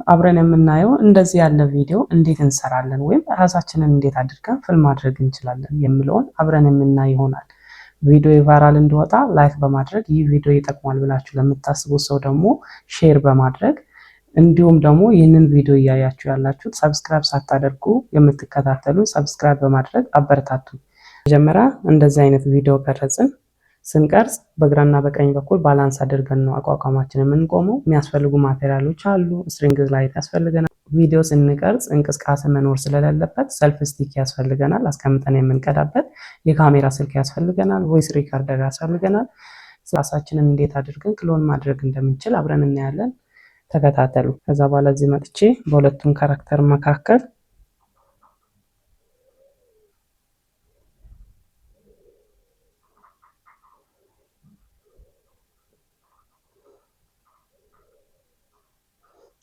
አብረን የምናየው እንደዚህ ያለ ቪዲዮ እንዴት እንሰራለን ወይም ራሳችንን እንዴት አድርገን ፊልም ማድረግ እንችላለን የሚለውን አብረን የምናይ ይሆናል። ቪዲዮ ቫይራል እንዲወጣ ላይክ በማድረግ ይህ ቪዲዮ ይጠቅማል ብላችሁ ለምታስቡት ሰው ደግሞ ሼር በማድረግ እንዲሁም ደግሞ ይህንን ቪዲዮ እያያችሁ ያላችሁት ሰብስክራይብ ሳታደርጉ የምትከታተሉ ሰብስክራይብ በማድረግ አበረታቱ። መጀመሪያ እንደዚህ አይነት ቪዲዮ ቀረጽን። ስንቀርጽ በግራና በቀኝ በኩል ባላንስ አድርገን ነው አቋቋማችን የምንቆመው። የሚያስፈልጉ ማቴሪያሎች አሉ። ስትሪንግ ላይት ያስፈልገናል። ቪዲዮ ስንቀርጽ እንቅስቃሴ መኖር ስለሌለበት ሰልፍ ስቲክ ያስፈልገናል፣ አስቀምጠን የምንቀዳበት። የካሜራ ስልክ ያስፈልገናል። ቮይስ ሪከርደር ያስፈልገናል። ራሳችንን እንዴት አድርገን ክሎን ማድረግ እንደምንችል አብረን እናያለን። ተከታተሉ። ከዛ በኋላ እዚህ መጥቼ በሁለቱም ካራክተር መካከል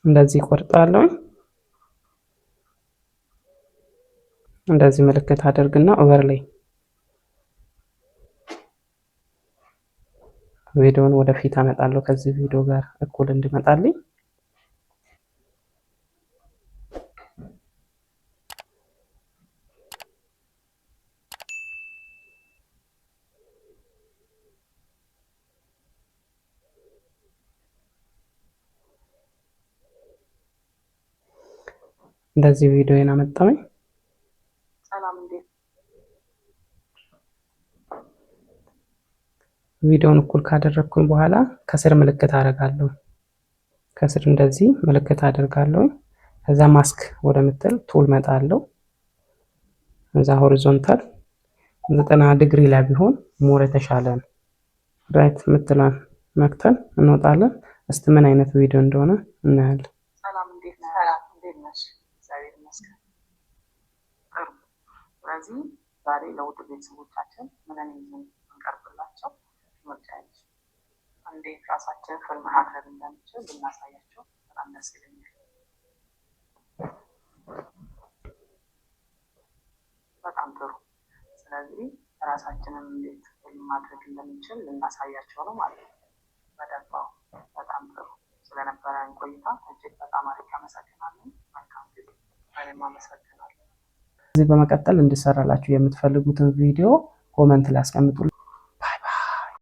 እንደዚህ ቆርጣለሁ። እንደዚህ ምልክት አድርግና ኦቨርሌይ ቪዲዮውን ወደፊት አመጣለሁ ከዚህ ቪዲዮ ጋር እኩል እንዲመጣልኝ። እንደዚህ ቪዲዮን አመጣሁኝ። ቪዲዮውን እኩል ካደረግኩኝ በኋላ ከስር ምልክት አደርጋለሁ። ከስር እንደዚህ ምልክት አደርጋለሁ። ከዛ ማስክ ወደምትል ቱል መጣለሁ። እዛ ሆሪዞንታል 90 ዲግሪ ላይ ቢሆን ሞር የተሻለ ነው። ራይት ምትላን መክተን እንወጣለን። እስቲ ምን አይነት ቪዲዮ እንደሆነ እናያለን። ሰላም እንዴት ነሽ? እግዚአብሔር ይመስገን። ስለዚህ ዛሬ ለውድ ቤተሰቦቻችን ምንን ይዘን እንቀርብላቸው ምርጫዎች እንዴት ራሳችን ፊልም ማድረግ እንደምንችል ብናሳያቸው በጣም ደስ ይለኛል። በጣም ጥሩ። ስለዚህ ራሳችንን እንዴት ፊልም ማድረግ እንደምንችል ልናሳያቸው ነው ማለት ነው። በደንባው በጣም ጥሩ። ስለነበረን ቆይታ እጅግ በጣም አሪፍ አመሰግናለሁ። መልካም ጊዜ። እኔም አመሰግናለሁ። እዚህ በመቀጠል እንዲሰራላችሁ የምትፈልጉትን ቪዲዮ ኮመንት ላይ አስቀምጡልኝ።